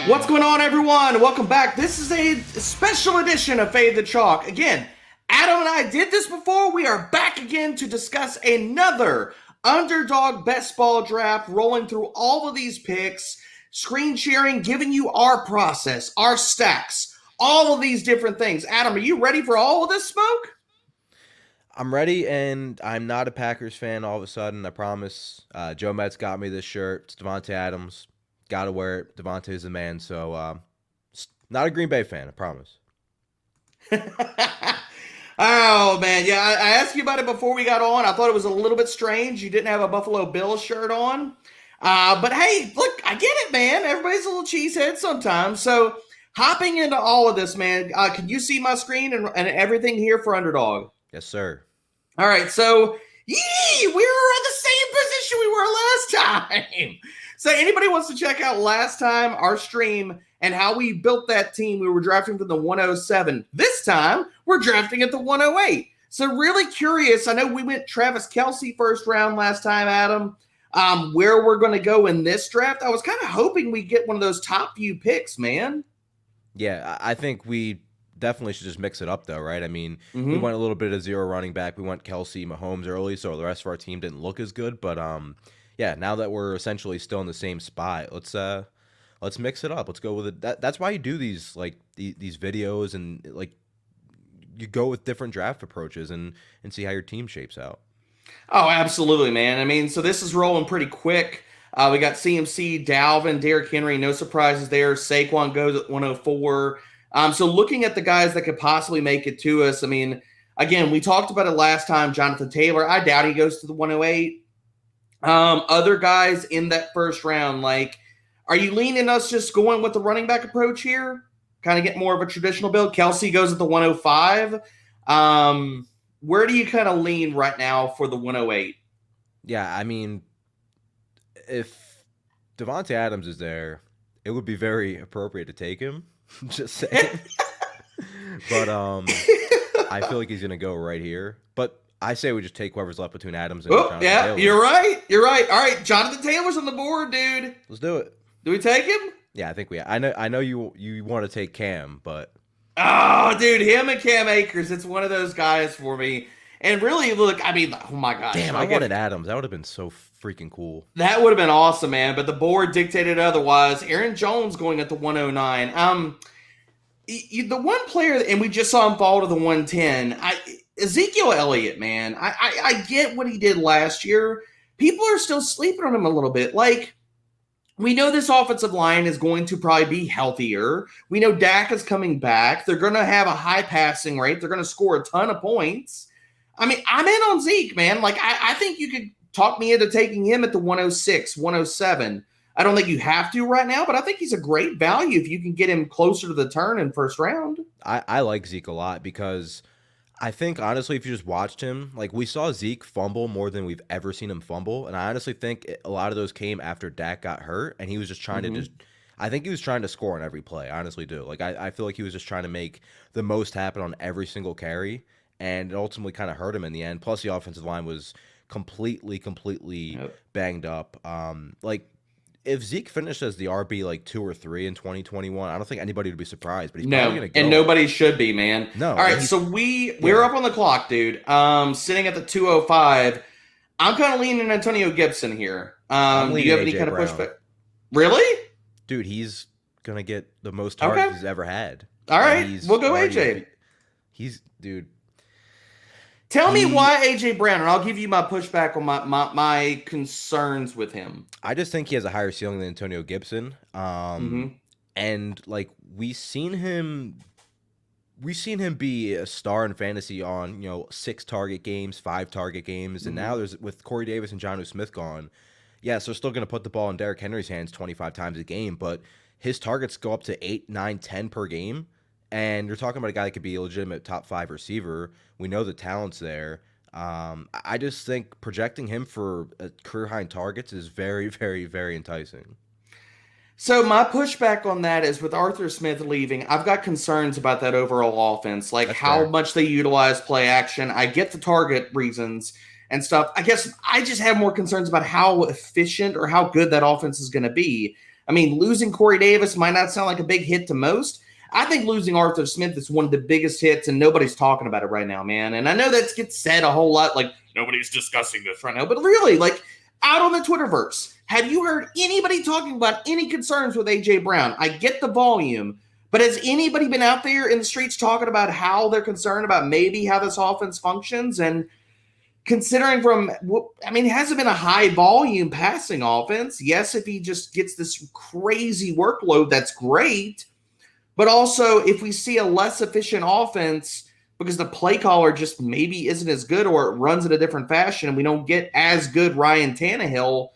What's going on, everyone? Welcome back. This is a special edition of Fade the Chalk. Again, Adam and I did this before. We are back again to discuss another Underdog Best Ball Draft, rolling through all of these picks, screen sharing, giving you our process, our stacks, all of these different things. Adam, are you ready for all of this smoke? I'm ready, and I'm not a Packers fan all of a sudden, I promise. Joe Metz got me this shirt. It's Devontae Adams. Got to wear it. Devontae's the man. So, not a Green Bay fan, I promise. Oh, man. Yeah, I asked you about it before we got on. I thought it was a little bit strange. You didn't have a Buffalo Bills shirt on. But hey, look, I get it, man. Everybody's a little cheesehead sometimes. So, hopping into all of this, man, can you see my screen and everything here for Underdog? Yes, sir. All right, so, we were in the same position we were last time. So anybody wants to check out last time, our stream, and how we built that team, we were drafting from the 107. This time, we're drafting at the 108. So really curious. I know we went Travis Kelce first round last time, Adam. Where we're going to go in this draft, I was kind of hoping we get one of those top few picks, man. Yeah, I think we definitely should just mix it up, though, right? I mean, we went a little bit of zero running back. We went Kelce, Mahomes early, so the rest of our team didn't look as good, but yeah, now that we're essentially still in the same spot, let's mix it up. Let's go with it. That's why you do these these videos, and like you go with different draft approaches and see how your team shapes out. Oh, absolutely, man. I mean, so this is rolling pretty quick. We got CMC, Dalvin, Derrick Henry, no surprises there. Saquon goes at 104. So looking at the guys that could possibly make it to us, I mean, again, we talked about it last time. Jonathan Taylor, I doubt he goes to the 108. Other guys in that first round, like, are you leaning us just going with the running back approach here? Kind of get more of a traditional build. Kelce goes at the 105. Where do you kind of lean right now for the 108? Yeah, I mean, if Devontae Adams is there, it would be very appropriate to take him. Just saying. But I feel like he's gonna go right here. But I say we just take whoever's left between Adams and Jonathan Taylor. You're right. You're right. All right, Jonathan Taylor's on the board, dude. Let's do it. Do we take him? Yeah, I think we. I know you want to take Cam, but dude, him and Cam Akers, it's one of those guys for me. And really, look, I mean, oh my gosh, damn, I wanted Adams. That would have been so freaking cool. That would have been awesome, man. But the board dictated otherwise. Aaron Jones going at the 109. The one player, and we just saw him fall to the 110. Ezekiel Elliott, man, I get what he did last year. People are still sleeping on him a little bit. Like, we know this offensive line is going to probably be healthier. We know Dak is coming back. They're going to have a high passing rate. They're going to score a ton of points. I mean, I'm in on Zeke, man. Like, I think you could talk me into taking him at the 106, 107. I don't think you have to right now, but I think he's a great value if you can get him closer to the turn in first round. I like Zeke a lot because I think, honestly, if you just watched him, like, we saw Zeke fumble more than we've ever seen him fumble. And I honestly think a lot of those came after Dak got hurt, and he was just trying to I think he was trying to score on every play. I honestly do. Like, I feel like he was just trying to make the most happen on every single carry, and it ultimately kind of hurt him in the end. Plus, the offensive line was completely banged up. Like, if Zeke finished as the RB like 2 or 3 in 2021, I don't think anybody would be surprised. But he's probably gonna go. And nobody should be, man. No. All right, so we're up on the clock, dude. Sitting at the 205. I'm kind of leaning Antonio Gibson here. Do you have any kind of pushback? Really? Dude, he's gonna get the most targets he's ever had. All right, we'll go AJ. Dude. Tell me why AJ Brown, and I'll give you my pushback on my concerns with him. I just think he has a higher ceiling than Antonio Gibson. And like we've seen him be a star in fantasy on 6 target games, 5 target games, and now there's with Corey Davis and Jonnu Smith gone. Yes, they're still going to put the ball in Derrick Henry's hands 25 times a game, but his targets go up to 8, 9, 10 per game. And you're talking about a guy that could be a legitimate top 5 receiver. We know the talent's there. I just think projecting him for a career high in targets is very, very, very enticing. So my pushback on that is with Arthur Smith leaving, I've got concerns about that overall offense, like how much they utilize play action. I get the target reasons and stuff. I guess I just have more concerns about how efficient or how good that offense is going to be. I I mean, losing Corey Davis might not sound like a big hit to most. I think losing Arthur Smith is one of the biggest hits, and nobody's talking about it right now, man. And I know that gets said a whole lot, like, nobody's discussing this right now. But really, like, out on the Twitterverse, have you heard anybody talking about any concerns with A.J. Brown? I get the volume, but has anybody been out there in the streets talking about how they're concerned about maybe how this offense functions? And considering it hasn't been a high volume passing offense. Yes, if he just gets this crazy workload, that's great. But also, if we see a less efficient offense because the play caller just maybe isn't as good or it runs in a different fashion and we don't get as good Ryan Tannehill,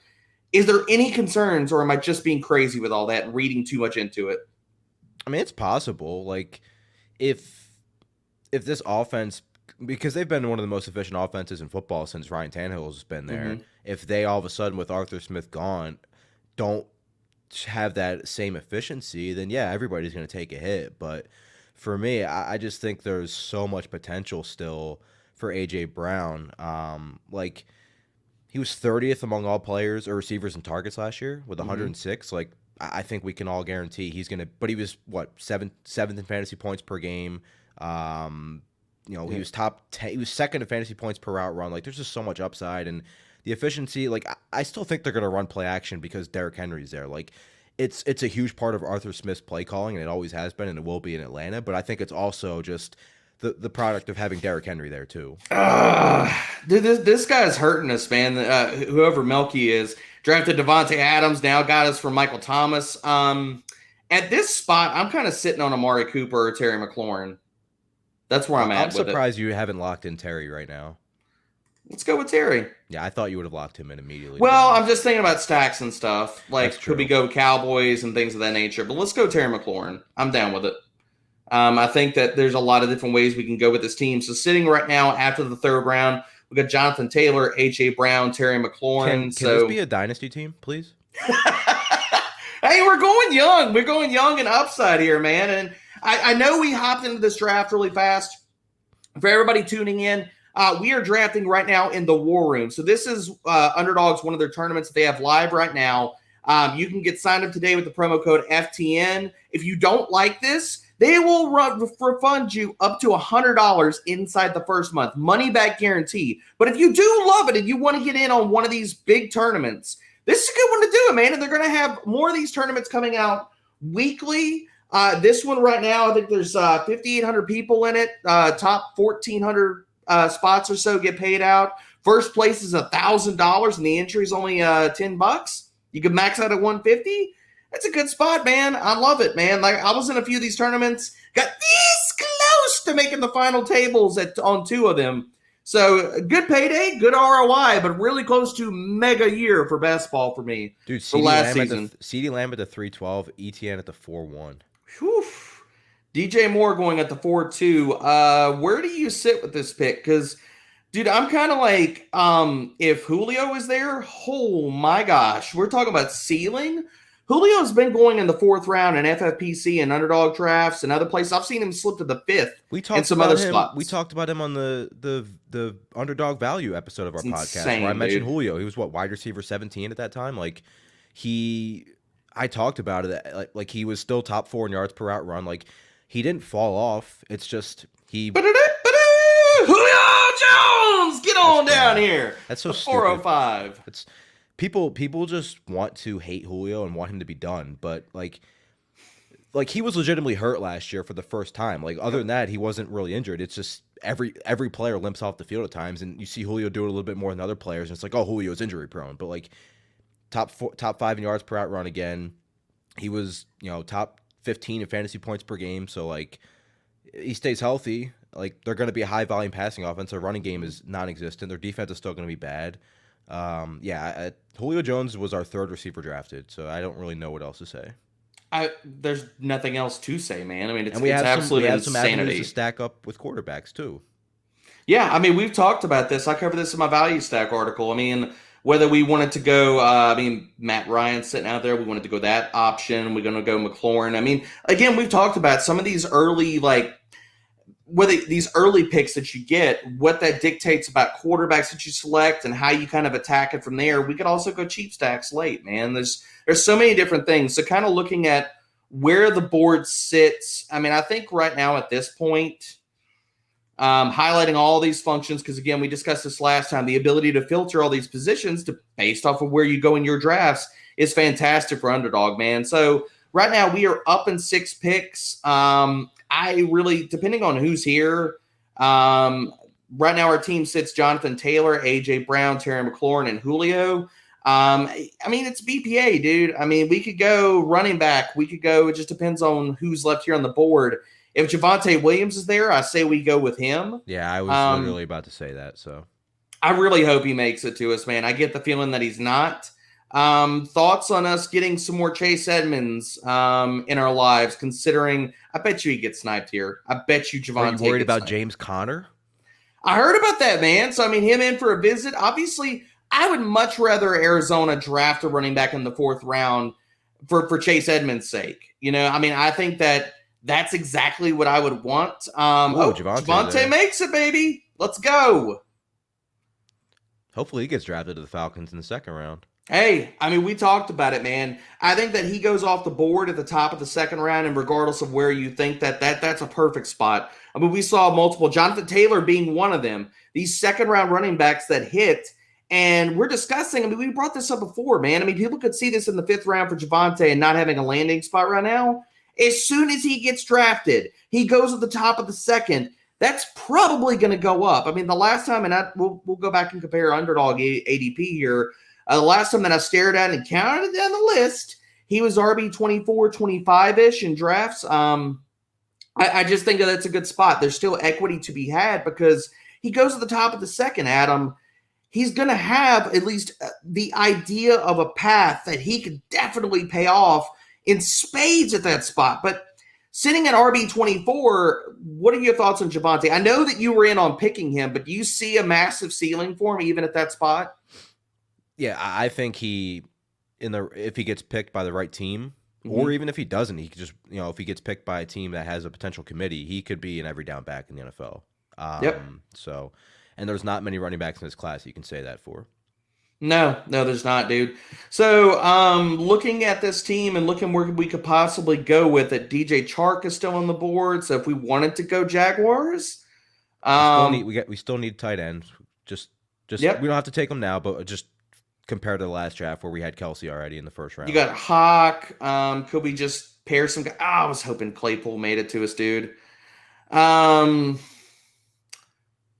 is there any concerns, or am I just being crazy with all that and reading too much into it? I mean, it's possible. Like, if this offense, because they've been one of the most efficient offenses in football since Ryan Tannehill's been there, if they all of a sudden, with Arthur Smith gone, don't have that same efficiency, then yeah, everybody's going to take a hit. But for me, I just think there's so much potential still for A.J. Brown. Like, he was 30th among all players or receivers and targets last year with 106. Like, I think we can all guarantee he's going to, but he was seventh in fantasy points per game. He was top 10, he was second in fantasy points per route run. Like, there's just so much upside, and the efficiency, like, I still think they're going to run play action because Derrick Henry's there. Like, it's a huge part of Arthur Smith's play calling, and it always has been, and it will be in Atlanta. But I think it's also just the product of having Derrick Henry there too. Dude, this guy's hurting us, man. Whoever Melky is drafted Devontae Adams, now got us from Michael Thomas. At this spot, I'm kind of sitting on Amari Cooper or Terry McLaurin. That's where I'm at. I'm surprised you haven't locked in Terry right now. Let's go with Terry. Yeah, I thought you would have locked him in immediately. Well, I'm just thinking about stacks and stuff. Like, could we go Cowboys and things of that nature? But let's go Terry McLaurin. I'm down with it. I think that there's a lot of different ways we can go with this team. So sitting right now after the third round, we got Jonathan Taylor, A.J. Brown, Terry McLaurin. Can this be a dynasty team, please? Hey, we're going young. We're going young and upside here, man. And I know we hopped into this draft really fast. For everybody tuning in, we are drafting right now in the War Room. So this is Underdog's one of their tournaments that they have live right now. You can get signed up today with the promo code FTN. If you don't like this, they will refund you up to $100 inside the first month. Money back guarantee. But if you do love it and you want to get in on one of these big tournaments, this is a good one to do it, man. And they're going to have more of these tournaments coming out weekly. This one right now, I think there's 5,800 people in it. Top 1,400 spots or so get paid out. First place is $1,000, and the entry is only $10. You can max out at $150. That's a good spot, man. I love it, man. Like, I was in a few of these tournaments, got this close to making the final tables on two of them. So good payday, good ROI, but really close to mega year for basketball for me. Dude, for last season. CeeDee Lamb at the 312, ETN at the 4-1. Whew. DJ Moore going at the 4-2. Where do you sit with this pick? Because, dude, I'm kind of like, if Julio is there, oh my gosh, we're talking about ceiling. Julio's been going in the fourth round in FFPC and underdog drafts and other places. I've seen him slip to the fifth and some other spots. We talked about him on the underdog value episode of our podcast where I mentioned Julio. He was wide receiver 17 at that time. Like, I talked about it. Like he was still top 4 in yards per route run. Like, he didn't fall off. It's just Julio Jones, get on down here. That's so stupid. 405. It's people just want to hate Julio and want him to be done, but like he was legitimately hurt last year for the first time. Like, other than that, he wasn't really injured. It's just every player limps off the field at times, and you see Julio do it a little bit more than other players, and it's like, oh, Julio's injury prone, but like top 5 in yards per route run again. He was, top 15 in fantasy points per game, so like he stays healthy. Like, they're going to be a high volume passing offense. Their running game is non-existent. Their defense is still going to be bad. Julio Jones was our third receiver drafted, so I don't really know what else to say. There's nothing else to say, man. I mean, it's absolute insanity. Some avenues to stack up with quarterbacks too. Yeah, I mean, we've talked about this. I covered this in my value stack article. I mean, whether we wanted to go, Matt Ryan's sitting out there. We wanted to go that option. We're going to go McLaurin. I mean, again, we've talked about some of these early, like, these early picks that you get, what that dictates about quarterbacks that you select and how you kind of attack it from there. We could also go cheap stacks late, man. There's so many different things. So kind of looking at where the board sits. I mean, I think right now at this point, highlighting all these functions, because again, we discussed this last time, the ability to filter all these positions based off of where you go in your drafts is fantastic for Underdog, man. So right now we are up in 6 picks. I really, depending on who's here, right now our team sits Jonathan Taylor, A.J. Brown, Terry McLaurin, and Julio. I mean, it's BPA, dude. I mean, we could go running back. We could go, it just depends on who's left here on the board. If Javonte Williams is there, I say we go with him. Yeah, I was literally about to say that. So I really hope he makes it to us, man. I get the feeling that he's not. Thoughts on us getting some more Chase Edmonds in our lives, considering I bet you he gets sniped here. I bet you Javonte. Are you worried about sniped. James Conner? I heard about that, man. So, I mean, him in for a visit. Obviously, I would much rather Arizona draft a running back in the 4th round for Chase Edmonds' sake. You know, I mean, I think that's exactly what I would want. Javonte makes it, baby. Let's go. Hopefully he gets drafted to the Falcons in the 2nd round. Hey, I mean, we talked about it, man. I think that he goes off the board at the top of the 2nd round, and regardless of where you think that's a perfect spot. I mean, we saw multiple, Jonathan Taylor being one of them, these 2nd round running backs that hit, and we're discussing, I mean, we brought this up before, man. I mean, people could see this in the 5th round for Javonte and not having a landing spot right now. As soon as he gets drafted, he goes at the top of the 2nd. That's probably going to go up. I mean, the last time, and we'll go back and compare Underdog ADP here. The last time that I stared at and counted down the list, he was RB 24, 25-ish in drafts. I just think that's a good spot. There's still equity to be had because he goes to the top of the 2nd, Adam. He's going to have at least the idea of a path that he could definitely pay off in spades at that spot. But sitting at RB 24, what are your thoughts on Javonte? I know that you were in on picking him, but do you see a massive ceiling for him even at that spot? Yeah, I think if he gets picked by the right team, or even if he doesn't, he could just, if he gets picked by a team that has a potential committee, he could be an every down back in the NFL. Yep. So, and there's not many running backs in this class you can say that for. No, there's not, dude. So, looking at this team and looking where we could possibly go with it, DJ Chark is still on the board. So, if we wanted to go Jaguars, we still need tight ends. Just yep. We don't have to take them now, but just compared to the last draft where we had Kelsey already in the 1st round. You got Hawk. Could we just pair some guys? Oh, I was hoping Claypool made it to us, dude. Who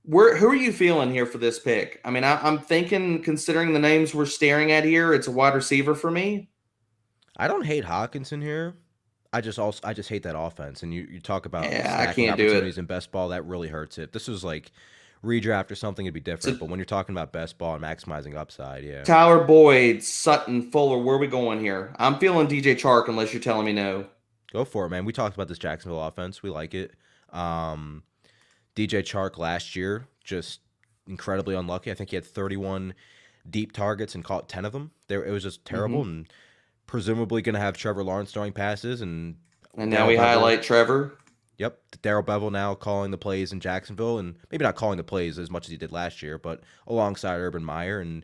are you feeling here for this pick? I mean, I'm thinking, considering the names we're staring at here, it's a wide receiver for me. I don't hate Hawkinson here. I just hate that offense. And you talk about I can't do it in best ball, that really hurts it. This was like redraft or something, it'd be different. But when you're talking about best ball and maximizing upside, yeah. Tyler Boyd, Sutton, Fuller, where are we going here? I'm feeling DJ Chark unless you're telling me no. Go for it, man. We talked about this Jacksonville offense. We like it. DJ Chark last year, just incredibly unlucky. I think he had 31 deep targets and caught 10 of them. It was just terrible, and presumably going to have Trevor Lawrence throwing passes. And now we highlight Trevor. Yep, Darrell Bevel now calling the plays in Jacksonville, and maybe not calling the plays as much as he did last year, but alongside Urban Meyer. And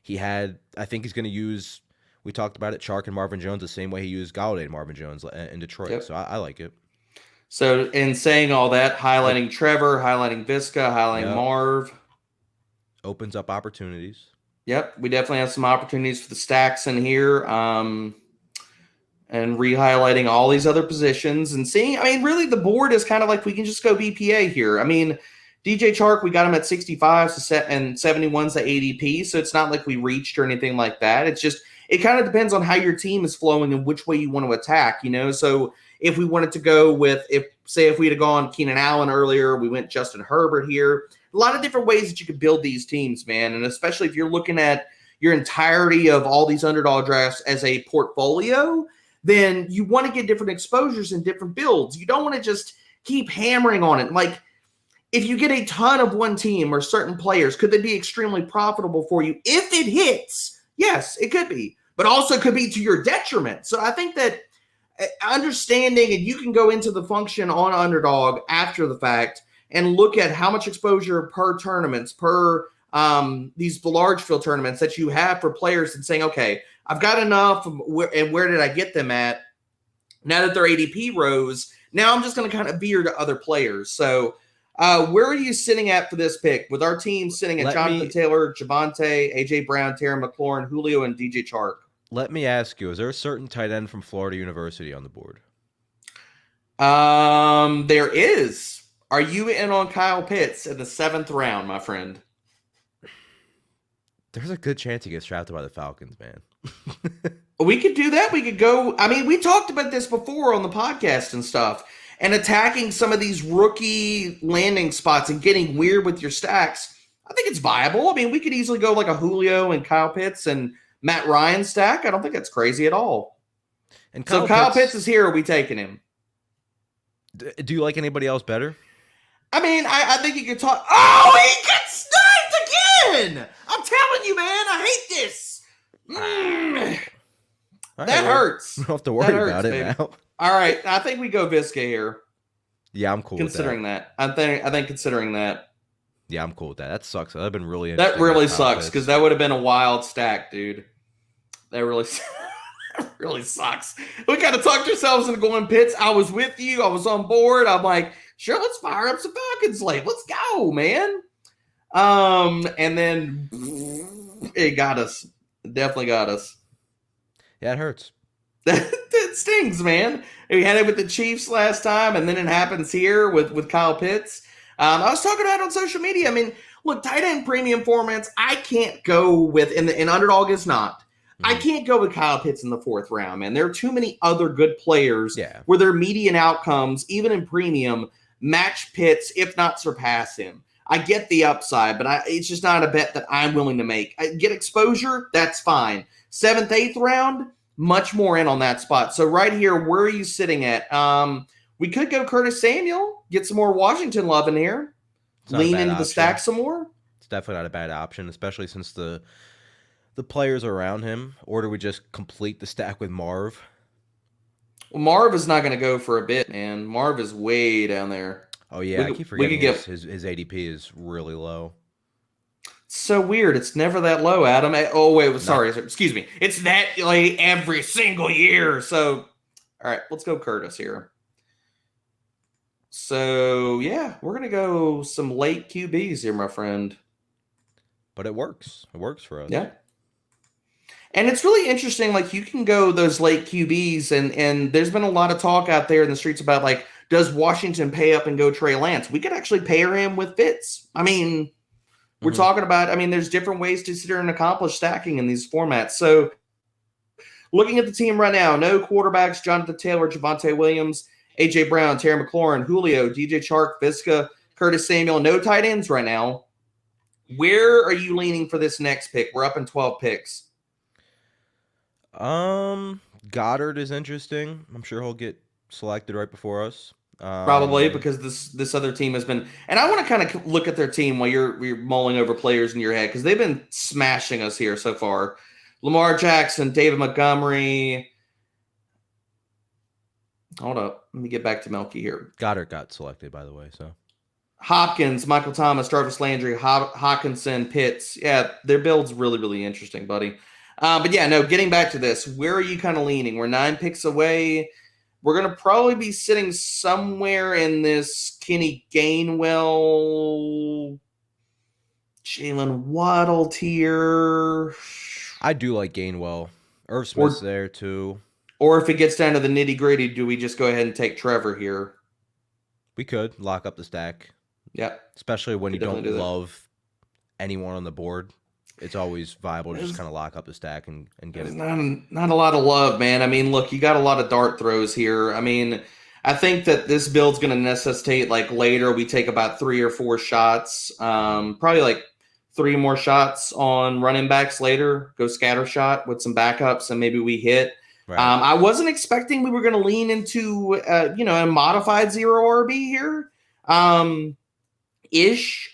I think he's going to use, we talked about it, Chark and Marvin Jones the same way he used Galladay and Marvin Jones in Detroit. Yep. So I like it. So in saying all that, highlighting Trevor, highlighting Visca, highlighting Marv. Opens up opportunities. Yep, we definitely have some opportunities for the stacks in here. And re-highlighting all these other positions and seeing, I mean, really the board is kind of like we can just go BPA here. I mean, DJ Chark, we got him at 65 and 71's the ADP, so it's not like we reached or anything like that. It's just, it kind of depends on how your team is flowing and which way you want to attack, So if we wanted to go with, if we had gone Keenan Allen earlier, we went Justin Herbert here. A lot of different ways that you could build these teams, man, and especially if you're looking at your entirety of all these underdog drafts as a portfolio, then you want to get different exposures and different builds. You don't want to just keep hammering on it. Like, if you get a ton of one team or certain players, could they be extremely profitable for you? If it hits, yes, it could be. But also could be to your detriment. So I think that understanding, and you can go into the function on Underdog after the fact and look at how much exposure per tournaments, per these large field tournaments that you have for players, and saying, okay, I've got enough, and where did I get them at? Now that their ADP rose, now I'm just going to kind of veer to other players. So where are you sitting at for this pick? With our team sitting at Jonathan Taylor, Javonte, A.J. Brown, Terry McLaurin, Julio, and DJ Chark. Let me ask you, is there a certain tight end from Florida University on the board? There is. Are you in on Kyle Pitts in the 7th round, my friend? There's a good chance he gets drafted by the Falcons, man. We could do that. We could go. I mean, we talked about this before on the podcast and stuff, and attacking some of these rookie landing spots and getting weird with your stacks. I think it's viable. I mean, we could easily go like a Julio and Kyle Pitts and Matt Ryan stack. I don't think that's crazy at all. And so Kyle Pitts is here. Are we taking him? Do you like anybody else better? I mean, I think you could talk. Oh, he gets sniped again! I'm telling you, man, I hate this. That hurts. We don't have to worry about it now. All right, I think we go Visca here. Yeah, I'm cool considering with that. I think considering that. Yeah, I'm cool with that. That sucks. That'd been really interesting. That really sucks because that would have been a wild stack, dude. That really really sucks. We kind of talked ourselves into going Pitts. I was with you. I was on board. I'm like, sure, let's fire up some Falcons slate. Let's go, man. And then it got us. It definitely got us. Yeah, it hurts. That stings, man. We had it with the Chiefs last time, and then it happens here with Kyle Pitts. I was talking about it on social media. I mean, look, tight end premium formats, I can't go with, and Underdog is not. I can't go with Kyle Pitts in the 4th round, man. There are too many other good players where their median outcomes, even in premium, match Pitts, if not surpass him. I get the upside, but it's just not a bet that I'm willing to make. I get exposure, that's fine. 7th, 8th round, much more in on that spot. So right here, where are you sitting at? We could go Curtis Samuel, get some more Washington love in here, lean into the stack some more. It's definitely not a bad option, especially since the players around him. Or do we just complete the stack with Marv? Well, Marv is not going to go for a bit, man. Marv is way down there. Oh, yeah, I keep forgetting his ADP is really low. So weird. It's never that low, Adam. Oh, wait. Sorry. Excuse me. It's that like every single year. So, all right, let's go Curtis here. So, yeah, we're going to go some late QBs here, my friend. But it works. It works for us. Yeah. And it's really interesting. Like, you can go those late QBs, and there's been a lot of talk out there in the streets about, like, does Washington pay up and go Trey Lance? We could actually pair him with Fitz. I mean, we're talking about, I mean, there's different ways to sit there and accomplish stacking in these formats. So, looking at the team right now, no quarterbacks, Jonathan Taylor, Javonte Williams, A.J. Brown, Terry McLaurin, Julio, DJ Chark, Visca, Curtis Samuel, no tight ends right now. Where are you leaning for this next pick? We're up in 12 picks. Goddard is interesting. I'm sure he'll get selected right before us. Probably because this other team has been, and I want to kind of look at their team while you're mulling over players in your head because they've been smashing us here so far. Lamar Jackson, David Montgomery. Hold up, let me get back to Melky here. Goddard got selected, by the way. So Hopkins, Michael Thomas, Jarvis Landry, Hawkinson, Pitts. Yeah, their build's really, really interesting, buddy. But yeah, no, getting back to this, where are you kind of leaning? We're 9 picks away. We're going to probably be sitting somewhere in this Kenny Gainwell, Jalen Waddle tier. I do like Gainwell. Irv Smith's there too. Or if it gets down to the nitty-gritty, do we just go ahead and take Trevor here? We could lock up the stack. Yeah. Especially when you don't love anyone on the board. It's always viable to just kind of lock up the stack and get it. Not a lot of love, man. I mean, look, you got a lot of dart throws here. I mean, I think that this build's going to necessitate, like, later we take about 3 or 4 shots. Probably, like, 3 more shots on running backs later. Go scatter shot with some backups, and maybe we hit. Right. I wasn't expecting we were going to lean into, a modified 0 RB here.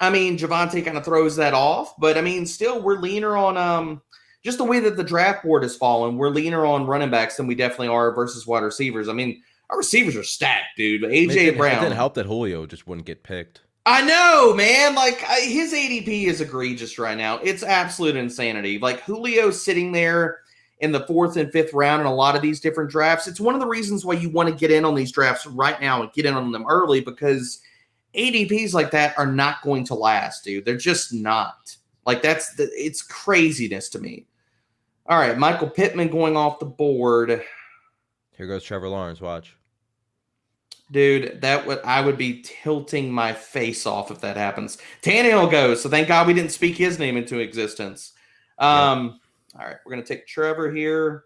I mean, Javonte kind of throws that off, but I mean, still we're leaner on just the way that the draft board has fallen, we're leaner on running backs than we definitely are versus wide receivers. I mean, our receivers are stacked, dude. AJ Brown. It didn't help that Julio just wouldn't get picked. I know, man. Like, his ADP is egregious right now. It's absolute insanity. Like, Julio's sitting there in the 4th and 5th round in a lot of these different drafts. It's one of the reasons why you want to get in on these drafts right now and get in on them early, because ADPs like that are not going to last, dude. They're just not. Like, it's craziness to me. All right, Michael Pittman going off the board. Here goes Trevor Lawrence. Watch. Dude, I would be tilting my face off if that happens. Tannehill goes, so thank God we didn't speak his name into existence. All right, we're going to take Trevor here.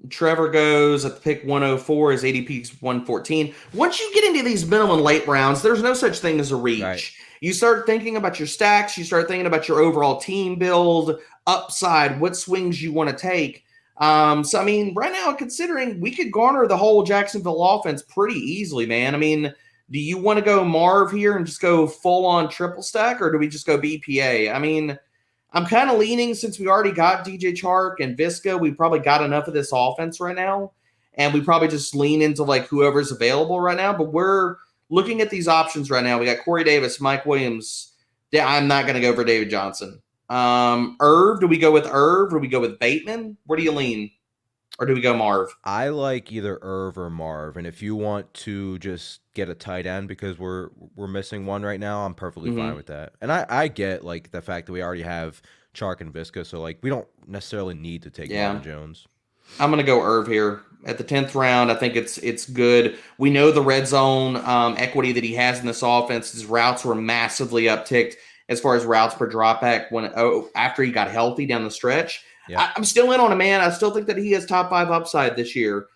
Trevor goes at the pick 104. His ADP is 114. Once you get into these middle and late rounds, there's no such thing as a reach. Right. You start thinking about your stacks. You start thinking about your overall team build, upside, what swings you want to take. So, I mean, right now, considering we could garner the whole Jacksonville offense pretty easily, man. I mean, do you want to go Marv here and just go full-on triple stack, or do we just go BPA? I mean, I'm kind of leaning, since we already got DJ Chark and Visca, we probably got enough of this offense right now, and we probably just lean into, like, whoever's available right now. But we're looking at these options right now. We got Corey Davis, Mike Williams. I'm not going to go for David Johnson. Irv, do we go with Irv, or do we go with Bateman? Where do you lean? Or do we go Marv? I like either Irv or Marv, and if you want to just get a tight end because we're missing one right now, I'm perfectly fine with that. And I get, like, the fact that we already have Chark and Visca, so, like, we don't necessarily need to take Marvin Jones. I'm going to go Irv here. At the 10th round, I think it's good. We know the red zone equity that he has in this offense. His routes were massively upticked as far as routes per dropback after he got healthy down the stretch. Yeah. I'm still in on him, man. I still think that he has top 5 upside this year.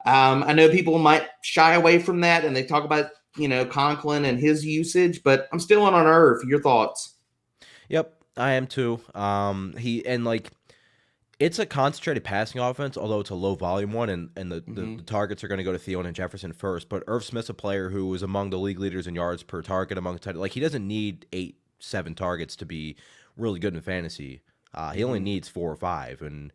I know people might shy away from that, and they talk about, Conklin and his usage, but I'm still in on Irv. Your thoughts? Yep, I am too. It's a concentrated passing offense, although it's a low volume one, and the targets are going to go to Thielen and Jefferson first. But Irv Smith's a player who was among the league leaders in yards per target among tight. Like, he doesn't need 8-7 targets to be really good in fantasy. He only needs 4 or 5, and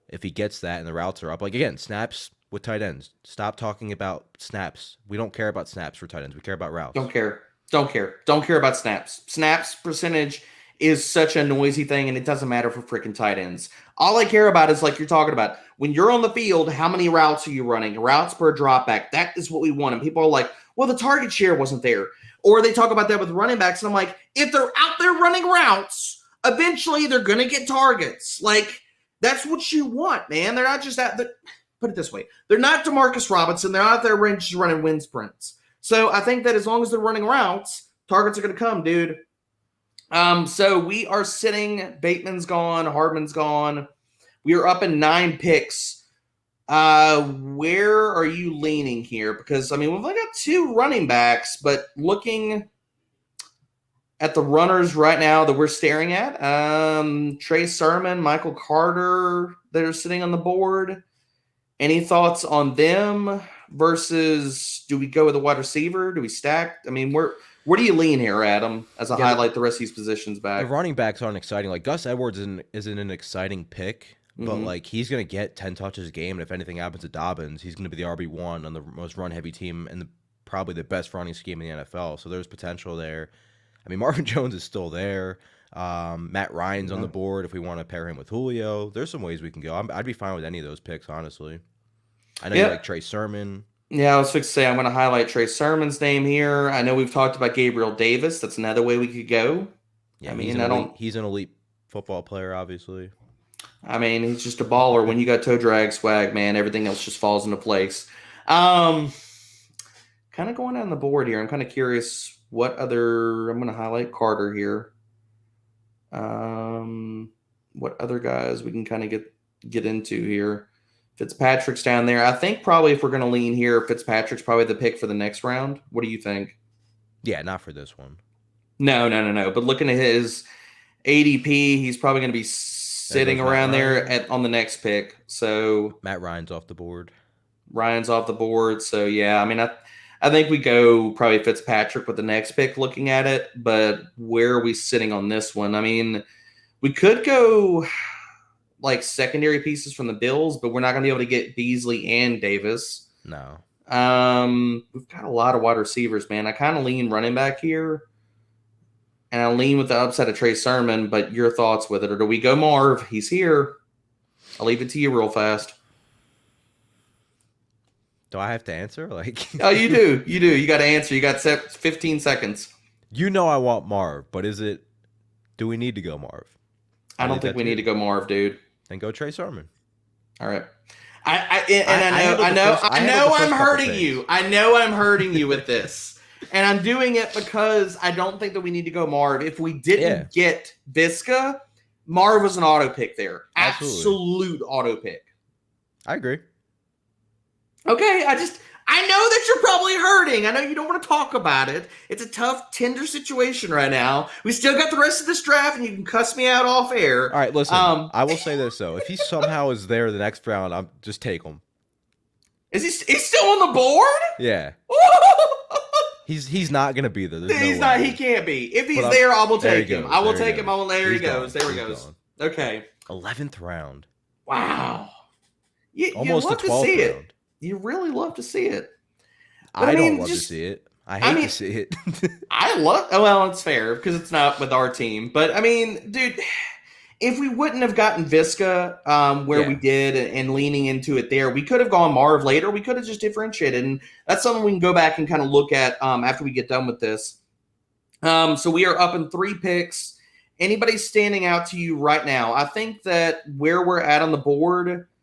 if he gets that and the routes are up, like, again, snaps with tight ends. Stop talking about snaps. We don't care about snaps for tight ends. We care about routes. Don't care about snaps. Snaps percentage is such a noisy thing, and it doesn't matter for freaking tight ends. All I care about is, like you're talking about, when you're on the field, how many routes are you running? Routes per dropback. That is what we want. And people are like, well, the target share wasn't there. Or they talk about that with running backs, and I'm like, if they're out there running routes, eventually they're going to get targets. Like, that's what you want, man. They're not just out there. Put it this way. They're not Demarcus Robinson. They're out there just running wind sprints. So I think that as long as they're running routes, targets are going to come, dude. So we are sitting. Bateman's gone. Hardman's gone. We are up in 9 picks. Where are you leaning here? Because, I mean, we've only got 2 running backs, but looking at the runners right now that we're staring at, Trey Sermon, Michael Carter that are sitting on the board. Any thoughts on them versus, do we go with a wide receiver? Do we stack? I mean, where do you lean here, Adam, as I highlight the rest of these positions back? The running backs aren't exciting. Like, Gus Edwards isn't an exciting pick, but, like, he's going to get 10 touches a game, and if anything happens to Dobbins, he's going to be the RB1 on the most run-heavy team and probably the best running scheme in the NFL, so there's potential there. I mean, Marvin Jones is still there. Matt Ryan's on the board if we want to pair him with Julio. There's some ways we can go. I'd be fine with any of those picks, honestly. I know you like Trey Sermon. Yeah, I was fixed to say I'm going to highlight Trey Sermon's name here. I know we've talked about Gabriel Davis. That's another way we could go. Yeah, he's an elite football player, obviously. I mean, he's just a baller. When you got toe drag swag, man, everything else just falls into place. Kind of going down the board here. I'm kind of curious what other – I'm going to highlight Carter here. What other guys we can kind of get into here. Fitzpatrick's down there. I think probably if we're going to lean here, Fitzpatrick's probably the pick for the next round. What do you think? Yeah, not for this one. No. But looking at his ADP, he's probably going to be sitting around there on the next pick. So Matt Ryan's off the board. So yeah, I mean, I think we go probably Fitzpatrick with the next pick looking at it, but where are we sitting on this one? I mean, we could go like secondary pieces from the Bills, but we're not going to be able to get Beasley and Davis. No. We've got a lot of wide receivers, man. I kind of lean running back here, and I lean with the upside of Trey Sermon, but your thoughts with it? Or do we go Marv? He's here. I'll leave it to you real fast. Do I have to answer? Like, oh, you do. You do. You got to answer. You got 15 seconds. You know I want Marv, but do we need to go Marv? I don't think we need to go Marv, dude. Then go Trey Sermon. All right. I know I'm hurting you. I know I'm hurting you with this. And I'm doing it because I don't think that we need to go Marv. If we didn't get Visca, Marv was an auto pick there. Absolute auto pick. I agree. Okay, I know that you're probably hurting. I know you don't want to talk about it. It's a tough, tender situation right now. We still got the rest of this draft, and you can cuss me out off air. All right, listen. I will say this, though. If he somehow is there the next round, I'm just take him. He's still on the board? Yeah. He's not going to be there. He's not. He can't be. If he's there, I will take him. I will take him. There he goes. There he goes. Okay. 11th round. Wow. Almost the 12th round. You really love to see it. But I don't love to see it. I hate to see it. Well, it's fair because it's not with our team. But, I mean, dude, if we wouldn't have gotten Visca we did and leaning into it there, we could have gone Marv later. We could have just differentiated. And that's something we can go back and kind of look at after we get done with this. So we are up in 3 picks. Anybody standing out to you right now? I think that where we're at on the board –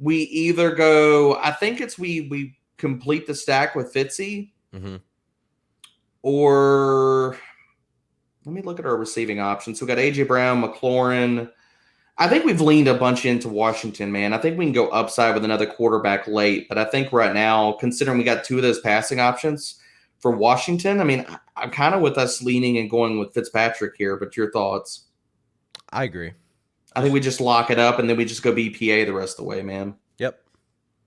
we either go, I think it's we complete the stack with Fitzy, or let me look at our receiving options. So we got A.J. Brown, McLaurin. I think we've leaned a bunch into Washington, man. I think we can go upside with another quarterback late, but I think right now, considering we got 2 of those passing options for Washington, I mean, I'm kind of with us leaning and going with Fitzpatrick here, but your thoughts? I agree. I think we just lock it up, and then we just go BPA the rest of the way, man. Yep.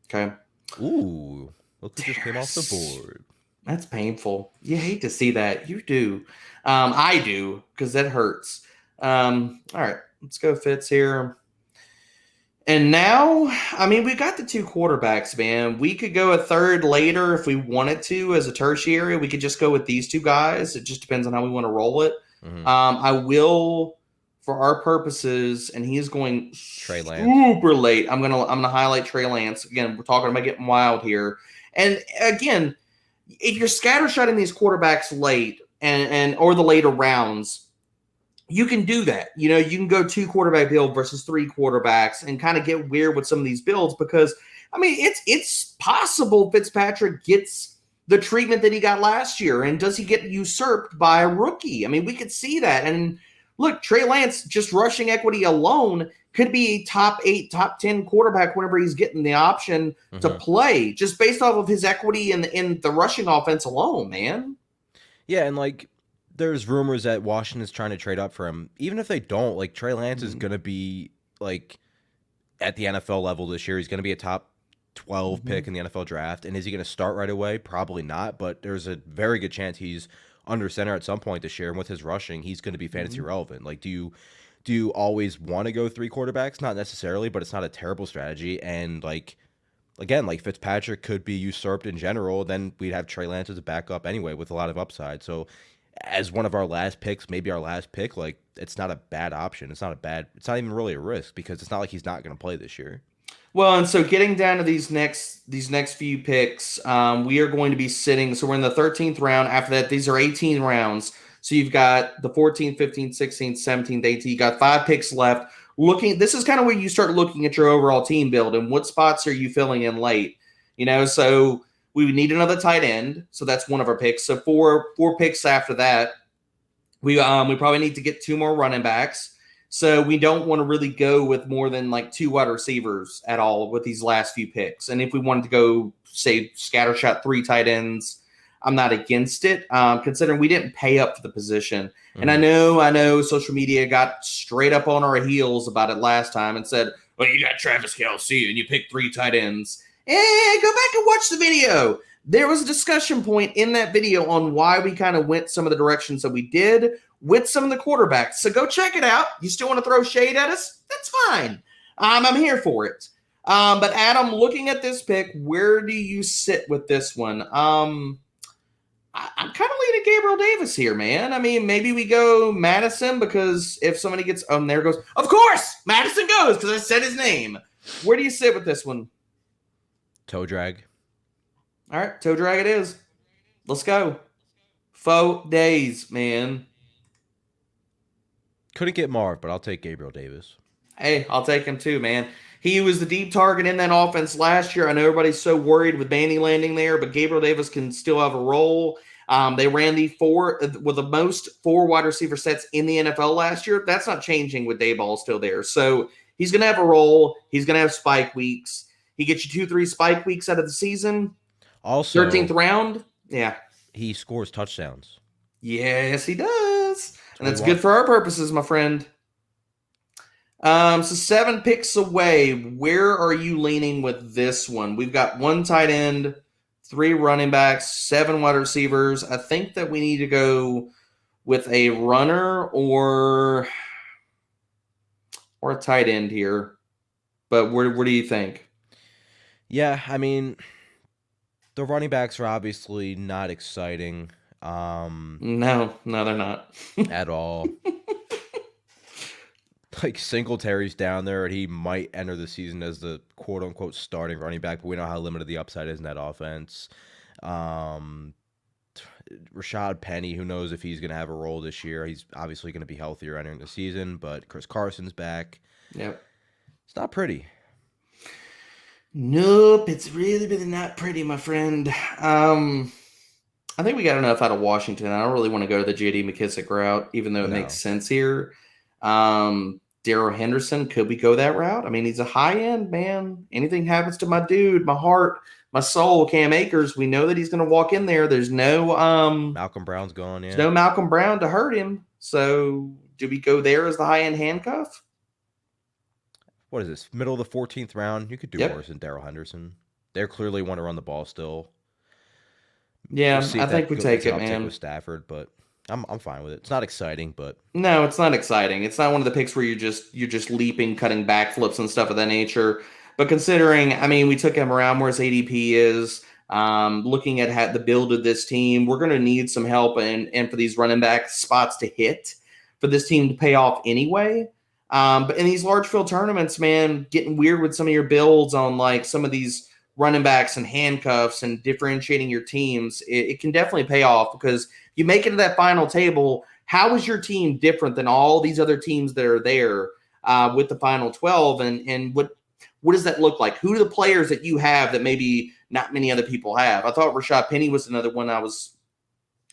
Okay. Ooh. Look who just came off the board. That's painful. You hate to see that. You do. I do, because that hurts. All right. Let's go Fitz here. And now, I mean, we got the 2 quarterbacks, man. We could go a third later if we wanted to as a tertiary. We could just go with these 2 guys. It just depends on how we want to roll it. I will... For our purposes, and he's going Trey Lance. super late. I'm gonna highlight Trey Lance again. We're talking about getting wild here, and again, if you're scattershotting these quarterbacks late and or the later rounds, you can do that. You know, you can go 2 quarterback build versus 3 quarterbacks and kind of get weird with some of these builds because I mean it's possible Fitzpatrick gets the treatment that he got last year, and does he get usurped by a rookie? I mean, we could see that and. Look, Trey Lance, just rushing equity alone, could be a top 8, top 10 quarterback whenever he's getting the option to play, just based off of his equity in the rushing offense alone, man. Yeah, and, like, there's rumors that Washington's trying to trade up for him. Even if they don't, like, Trey Lance is going to be, like, at the NFL level this year. He's going to be a top 12 pick in the NFL draft. And is he going to start right away? Probably not, but there's a very good chance he's under center at some point this year, and with his rushing, he's going to be fantasy relevant. Like, do you always want to go 3 quarterbacks? Not necessarily, but it's not a terrible strategy. And like, again, like Fitzpatrick could be usurped in general. Then we'd have Trey Lance as a backup anyway with a lot of upside. So as one of our last picks, maybe our last pick, like it's not a bad option. It's not even really a risk because it's not like he's not going to play this year. Well, and so getting down to these next few picks, we are going to be sitting. So we're in the 13th round. After that, these are 18 rounds. So you've got the 14th, 15th, 16th, 17th, 18th. You got 5 picks left. This is kind of where you start looking at your overall team build and what spots are you filling in late. You know, so we would need another tight end. So that's one of our picks. So four picks after that. We probably need to get 2 more running backs. So we don't want to really go with more than like 2 wide receivers at all with these last few picks. And if we wanted to go, say, scattershot 3 tight ends, I'm not against it, considering we didn't pay up for the position. And I know social media got straight up on our heels about it last time and said, well, you got Travis Kelce and you picked 3 tight ends. Hey, go back and watch the video. There was a discussion point in that video on why we kind of went some of the directions that we did with some of the quarterbacks. So go check it out. You still want to throw shade at us? That's fine. I'm here for it. But Adam, looking at this pick, where do you sit with this one? I'm kind of leaning Gabriel Davis here, man. I mean, maybe we go Madison because if somebody gets, there goes, of course, Madison goes because I said his name. Where do you sit with this one? Toe drag. All right, toe drag it is. Let's go. 4 days, man. Couldn't get Marv, but I'll take Gabriel Davis. Hey, I'll take him too, man. He was the deep target in that offense last year. I know everybody's so worried with Bandy landing there, but Gabriel Davis can still have a role. They ran with the most 4 wide receiver sets in the NFL last year. That's not changing with Dayball still there. So he's going to have a role. He's going to have spike weeks. He gets you 2-3 spike weeks out of the season. Also, 13th round. Yeah. He scores touchdowns. Yes, he does. And that's good for our purposes, my friend. So 7 picks away. Where are you leaning with this one? We've got 1 tight end, 3 running backs, 7 wide receivers. I think that we need to go with a runner or a tight end here. But where do you think? Yeah, I mean, the running backs are obviously not exciting. No, they're not. At all. Like Singletary's down there, and he might enter the season as the quote-unquote starting running back, but we know how limited the upside is in that offense. Rashad Penny, who knows if he's going to have a role this year. He's obviously going to be healthier entering the season, but Chris Carson's back. Yep. It's not pretty. Nope, it's really not pretty, my friend. I think we got enough out of Washington. I don't really want to go to the J.D. McKissick route, even though it makes sense here. Daryl Henderson, could we go that route? I mean, he's a high-end man. Anything happens to my dude, my heart, my soul, Cam Akers, we know that he's going to walk in there. There's no Malcolm Brown's gone, yeah. There's no Malcolm Brown to hurt him. So do we go there as the high-end handcuff? What is this? Middle of the 14th round? You could do worse than Daryl Henderson. They clearly want to run the ball still. Yeah, I think we take it, man. With Stafford, but I'm fine with it. It's not exciting, but no, it's not exciting. It's not one of the picks where you're just leaping, cutting backflips and stuff of that nature. But considering, I mean, we took him around where his ADP is, looking at the build of this team, we're going to need some help and for these running back spots to hit for this team to pay off anyway. But in these large field tournaments, man, getting weird with some of your builds on like some of these running backs and handcuffs and differentiating your teams, it can definitely pay off because you make it to that final table. How is your team different than all these other teams that are there with the final 12? And what does that look like? Who are the players that you have that maybe not many other people have? I thought Rashad Penny was another one I was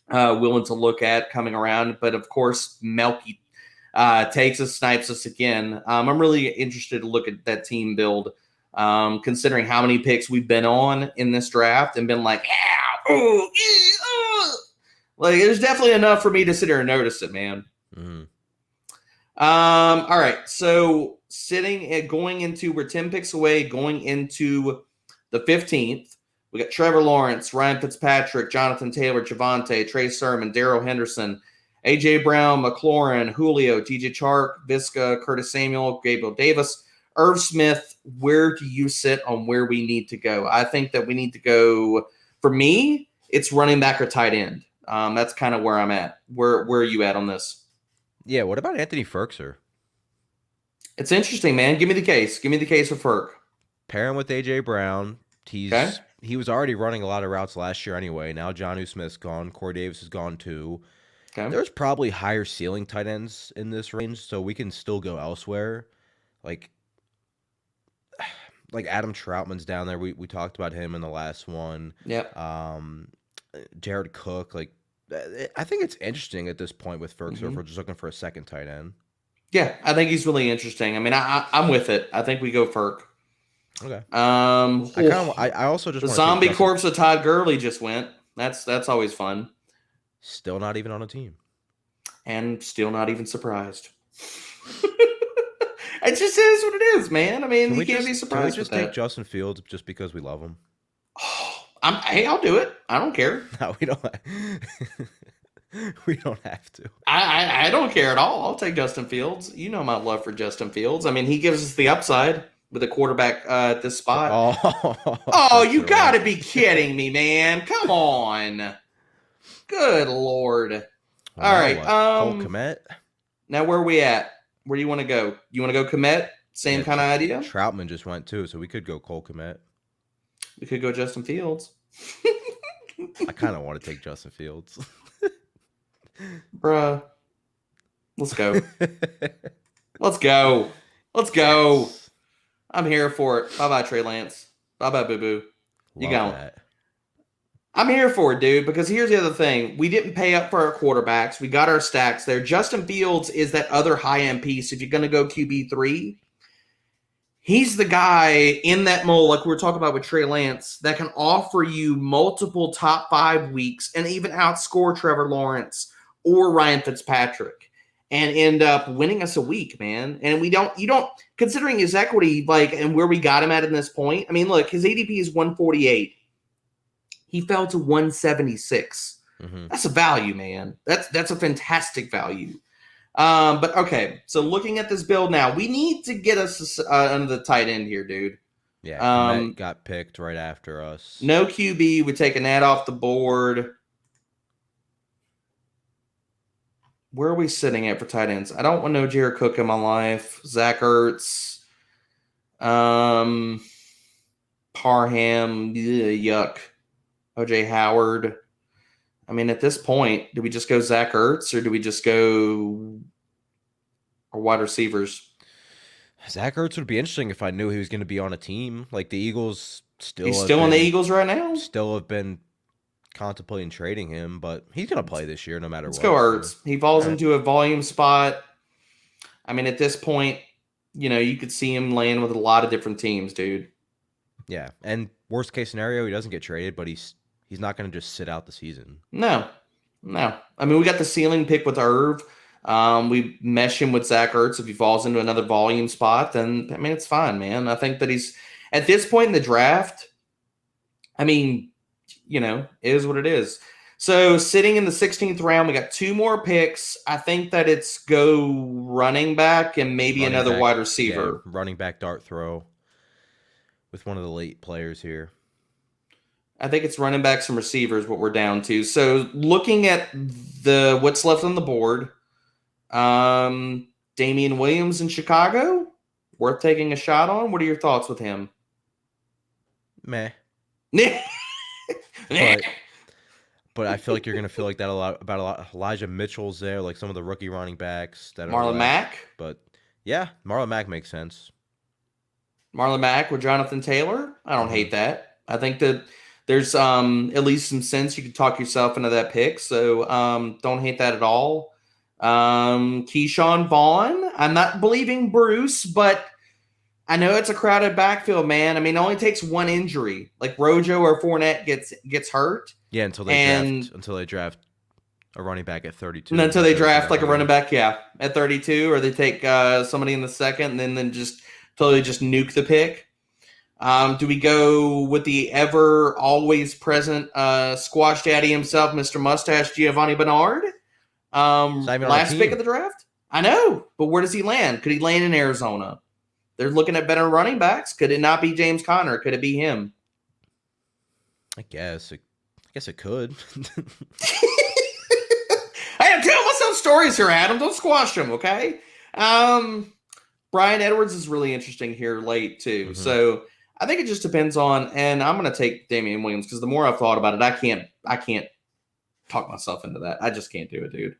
willing to look at coming around. But, of course, Melky takes us, snipes us again. I'm really interested to look at that team build, considering how many picks we've been on in this draft and been like, like, there's definitely enough for me to sit here and notice it, man. Mm-hmm. All right. So we're 10 picks away, going into the 15th. We got Trevor Lawrence, Ryan Fitzpatrick, Jonathan Taylor, Javonte, Trey Sermon, Daryl Henderson, A.J. Brown, McLaurin, Julio, T.J. Chark, Visca, Curtis Samuel, Gabriel Davis, Irv Smith. Where do you sit on where we need to go? I think that we need to go, for me, it's running back or tight end. That's kind of where I'm at. Where are you at on this? Yeah, what about Anthony Ferkser? It's interesting, man. Give me the case. Give me the case of Ferk. Pair him with A.J. Brown. He was already running a lot of routes last year anyway. Now Jonnu Smith's gone. Corey Davis is gone too. Okay. There's probably higher ceiling tight ends in this range, so we can still go elsewhere. Like Adam Troutman's down there. We talked about him in the last one. Yep. Jared Cook. Like, I think it's interesting at this point with Ferkser if we're just looking for a second tight end. Yeah, I think he's really interesting. I mean, I'm with it. I think we go Ferk. Okay. I also just the zombie corpse of Todd Gurley just went. That's always fun. Still not even on a team. And still not even surprised. It just is what it is, man. I mean, you can't be surprised. Can we just take Justin Fields just because we love him? Oh, Hey, I'll do it. I don't care. No, we don't. We don't have to. I don't care at all. I'll take Justin Fields. You know my love for Justin Fields. I mean, he gives us the upside with a quarterback at this spot. Oh, you got to be kidding me, man. Come on. Good Lord. Well, all right. Cole Kmet. Now, where are we at? Where do you want to go? You want to go Kmet? Same kind of idea? Troutman just went too, so we could go Cole Kmet. We could go Justin Fields. I kind of want to take Justin Fields. Bruh. Let's go. Let's go. Let's go. Yes. I'm here for it. Bye-bye, Trey Lance. Bye-bye, boo-boo. You going. I'm here for it, dude, because here's the other thing. We didn't pay up for our quarterbacks. We got our stacks there. Justin Fields is that other high-end piece. If you're going to go QB3, he's the guy in that mold, like we were talking about with Trey Lance, that can offer you multiple top 5 weeks and even outscore Trevor Lawrence or Ryan Fitzpatrick and end up winning us a week, man. And you don't, considering his equity, like, and where we got him at in this point, I mean, look, his ADP is 148. He fell to 176. Mm-hmm. That's a value, man. That's a fantastic value. But okay, so looking at this build now, we need to get us under the tight end here, dude. Yeah, got picked right after us. No QB. We're taking that off the board. Where are we sitting at for tight ends? I don't want no Jared Cook in my life. Zach Ertz. Parham. Yuck. OJ Howard. I mean, at this point, do we just go Zach Ertz or do we just go our wide receivers? Zach Ertz would be interesting if I knew he was going to be on a team. Like the Eagles still. He's still on the Eagles right now? Still have been contemplating trading him, but he's going to play this year no matter what. Let's go Ertz. He falls into a volume spot. I mean, at this point, you could see him land with a lot of different teams, dude. Yeah, and worst case scenario, he doesn't get traded, but he's not going to just sit out the season. No. I mean, we got the ceiling pick with Irv. We mesh him with Zach Ertz. If he falls into another volume spot, then, I mean, it's fine, man. I think that he's, at this point in the draft, I mean, it is what it is. So sitting in the 16th round, we got 2 more picks. I think that it's go running back and maybe another wide receiver. Yeah, running back dart throw with one of the late players here. I think it's running backs and receivers what we're down to. So looking at what's left on the board, Damian Williams in Chicago, worth taking a shot on. What are your thoughts with him? Meh. But I feel like you're going to feel like that a lot about Elijah Mitchell's there, like some of the rookie running backs. That Marlon Mack? But yeah, Marlon Mack makes sense. Marlon Mack with Jonathan Taylor? I don't hate that. I think that there's at least some sense you could talk yourself into that pick. So don't hate that at all. Keyshawn Vaughan. I'm not believing Bruce, but I know it's a crowded backfield, man. I mean, it only takes one injury. Like Rojo or Fournette gets hurt. Yeah, until they draft a running back at 32. And until they draft like a running back, at 32, or they take somebody in the second and then just totally just nuke the pick. Do we go with the ever always present squash daddy himself, Mr. Mustache, Giovanni Bernard? Last pick of the draft? I know, but where does he land? Could he land in Arizona? They're looking at better running backs. Could it not be James Conner? Could it be him? I guess it could. Hey, I'm telling myself stories here, Adam. Don't squash them, okay? Bryan Edwards is really interesting here late, too. Mm-hmm. So I think it just depends on, and I'm going to take Damian Williams because the more I've thought about it, I can't talk myself into that. I just can't do it, dude.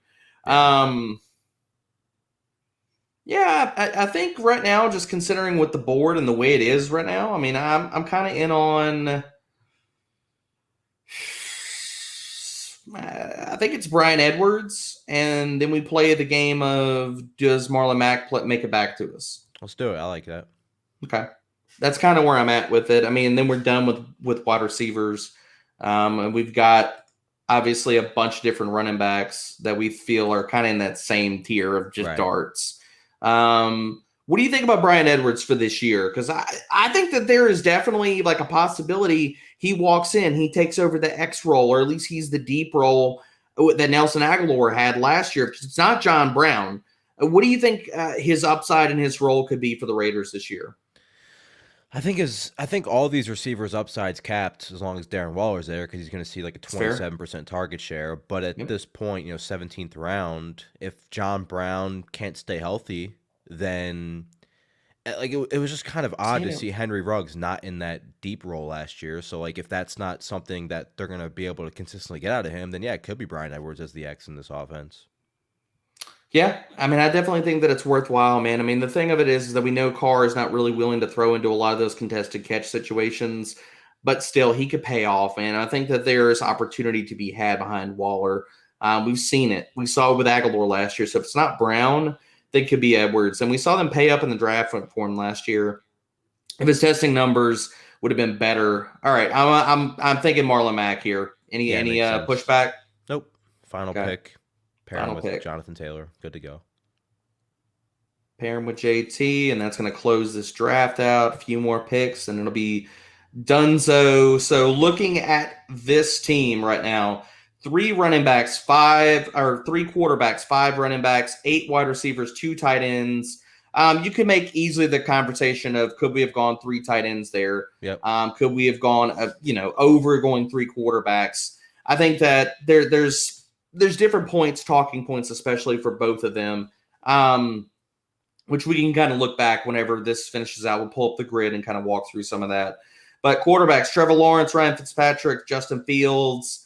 Yeah, I think right now, just considering what the board and the way it is right now, I mean, I'm kind of in on. I think it's Bryan Edwards, and then we play the game of does Marlon Mack make it back to us? Let's do it. I like that. Okay, that's kind of where I'm at with it. I mean, then we're done with wide receivers, and we've got obviously a bunch of different running backs that we feel are kind of in that same tier of just darts. What do you think about Bryan Edwards for this year? Because I think that there is definitely like a possibility he walks in, he takes over the X role, or at least he's the deep role that Nelson Aguilar had last year. It's not John Brown. What do you think his upside and his role could be for the Raiders this year? I think all these receivers' upsides capped as long as Darren Waller's there because he's going to see like a 27% target share. But at this point, 17th round, if John Brown can't stay healthy, then like it was just kind of odd to see Henry Ruggs not in that deep role last year. So like if that's not something that they're going to be able to consistently get out of him, then yeah, it could be Bryan Edwards as the X in this offense. Yeah, I mean, I definitely think that it's worthwhile, man. I mean, the thing of it is that we know Carr is not really willing to throw into a lot of those contested catch situations, but still, he could pay off, man. I think that there is opportunity to be had behind Waller. We've seen it. We saw it with Aguilar last year. So if it's not Brown, then it could be Edwards. And we saw them pay up in the draft for him last year. If his testing numbers would have been better. All right, I'm thinking Marlon Mack here. Any pushback? Nope. Final pick. Pair him with pick. Jonathan Taylor. Good to go. Pair him with JT, and that's going to close this draft out. A few more picks, and it'll be Dunzo. So looking at this team right now, 3 quarterbacks, 5 running backs, 8 wide receivers, 2 tight ends. You could make easily the conversation of could we have gone 3 tight ends there? Yep. Could we have gone over going 3 quarterbacks? I think that there's different talking points, especially for both of them, which we can kind of look back whenever this finishes out. We'll pull up the grid and kind of walk through some of that. But quarterbacks, Trevor Lawrence, Ryan Fitzpatrick, Justin Fields,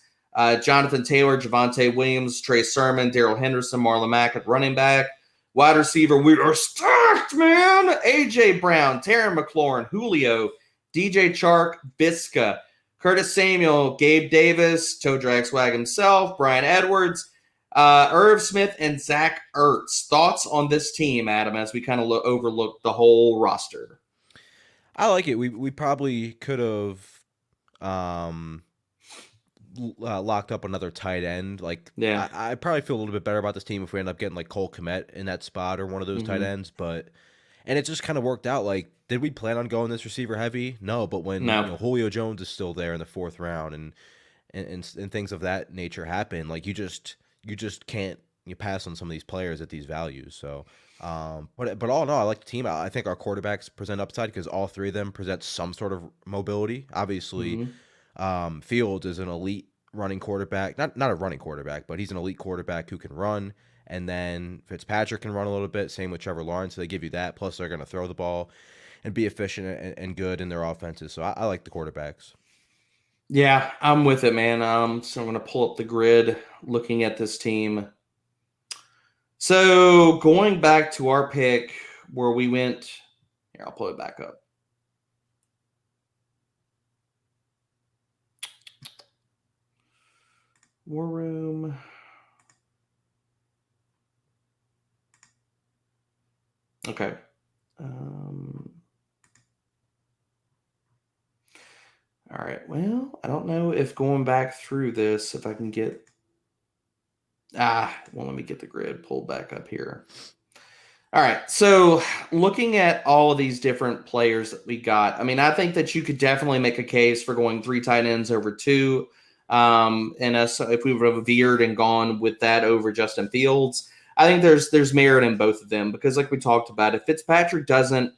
Jonathan Taylor, Javonte Williams, Trey Sermon, Daryl Henderson, Marlon Mack at running back. Wide receiver, we are stacked, man. A.J. Brown, Terry McLaurin, Julio, DJ Chark, Visca, Curtis Samuel, Gabe Davis, Toe Drag Swag himself, Bryan Edwards, Irv Smith, and Zach Ertz. Thoughts on this team, Adam, as we kind of overlook the whole roster? I like it. We probably could have locked up another tight end. I probably feel a little bit better about this team if we end up getting like Cole Kmet in that spot or one of those tight ends. And it just kind of worked out. Like, did we plan on going this receiver heavy? No, but when Julio Jones is still there in the 4th round and things of that nature happen, like you just can't pass on some of these players at these values. So, but all in all, I like the team. I think our quarterbacks present upside because all 3 of them present some sort of mobility. Obviously, Fields is an elite running quarterback, not a running quarterback, but he's an elite quarterback who can run. And then Fitzpatrick can run a little bit. Same with Trevor Lawrence. So they give you that. Plus, they're going to throw the ball and be efficient and good in their offenses. So I like the quarterbacks. Yeah, I'm with it, man. So I'm going to pull up the grid looking at this team. So going back to our pick where we went, here, I'll pull it back up. War Room. Okay. All right. Well, I don't know if going back through this, if I can get. Well, let me get the grid pulled back up here. All right. So looking at all of these different players that we got, I mean, I think that you could definitely make a case for going 3 tight ends over 2. And us, if we would have veered and gone with that over Justin Fields, I think there's merit in both of them because, like we talked about, if Fitzpatrick doesn't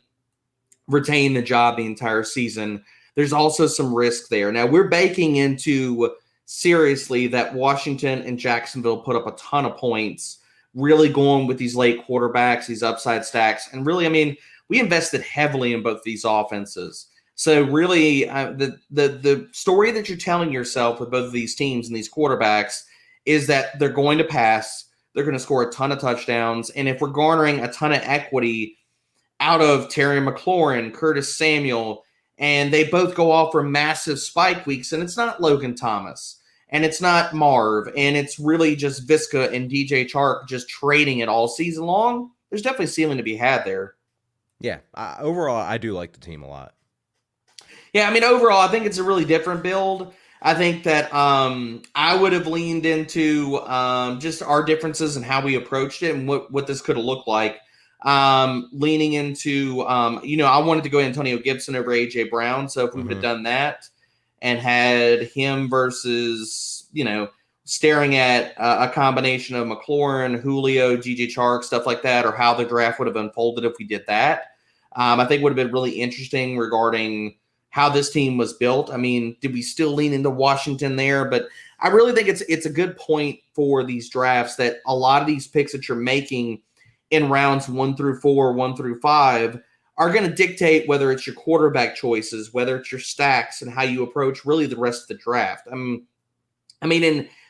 retain the job the entire season, there's also some risk there. Now, we're baking into seriously that Washington and Jacksonville put up a ton of points, really going with these late quarterbacks, these upside stacks. And really, I mean, we invested heavily in both these offenses. So really, the story that you're telling yourself with both of these teams and these quarterbacks is that they're going to pass. They're going to score a ton of touchdowns. And if we're garnering a ton of equity out of Terry McLaurin, Curtis Samuel, and they both go off for massive spike weeks, and it's not Logan Thomas, and it's not Marv, and it's really just Visca and DJ Chark just trading it all season long, there's definitely ceiling to be had there. Yeah, overall, I do like the team a lot. Yeah, I mean, overall, I think it's a really different build. I think that I would have leaned into just our differences and how we approached it and what this could have looked like. leaning into, I wanted to go Antonio Gibson over A.J. Brown. So if we would have done that and had him versus, staring at a combination of McLaurin, Julio, G.J. Chark, stuff like that, or how the draft would have unfolded if we did that, I think would have been really interesting regarding how this team was built. I mean, did we still lean into Washington there? But I really think it's a good point for these drafts that a lot of these picks that you're making in rounds 1 through 4, 1 through 5 are going to dictate whether it's your quarterback choices, whether it's your stacks, and how you approach really the rest of the draft. And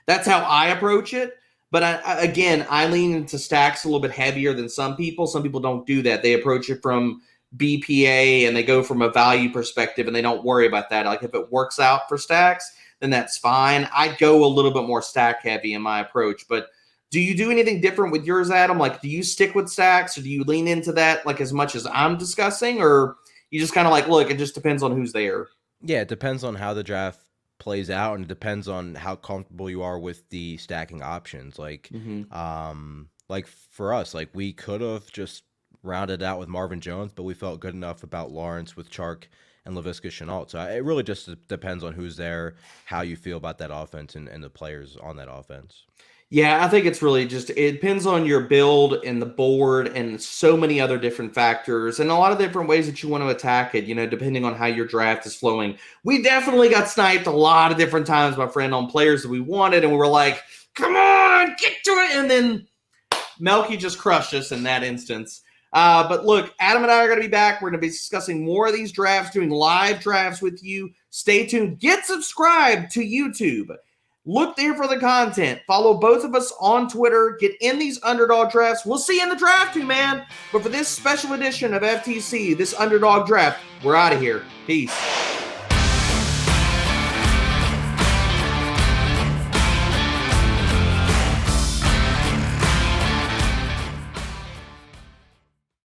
that's how I approach it. But I lean into stacks a little bit heavier than some people. Some people don't do that. They approach it from BPA and they go from a value perspective and they don't worry about that. Like if it works out for stacks, then that's fine. I go a little bit more stack heavy in my approach. But do you do anything different with yours, Adam? Like, do you stick with stacks or do you lean into that like as much as I'm discussing, or you just kind of like, look, it just depends on who's there? Yeah, it depends on how the draft plays out, and it depends on how comfortable you are with the stacking options. Like, like for us, like we could have just rounded out with Marvin Jones, but we felt good enough about Lawrence with Chark and Laviska Shenault. So it really just depends on who's there, how you feel about that offense and the players on that offense. Yeah, I think it's really it depends on your build and the board and so many other different factors and a lot of different ways that you want to attack it, depending on how your draft is flowing. We definitely got sniped a lot of different times, my friend, on players that we wanted, and we were like, come on, get to it. And then Melky just crushed us in that instance. But look, Adam and I are going to be back. We're going to be discussing more of these drafts, doing live drafts with you. Stay tuned. Get subscribed to YouTube. Look there for the content. Follow both of us on Twitter. Get in these underdog drafts. We'll see you in the draft, man. But for this special edition of FTC, this underdog draft, we're out of here. Peace.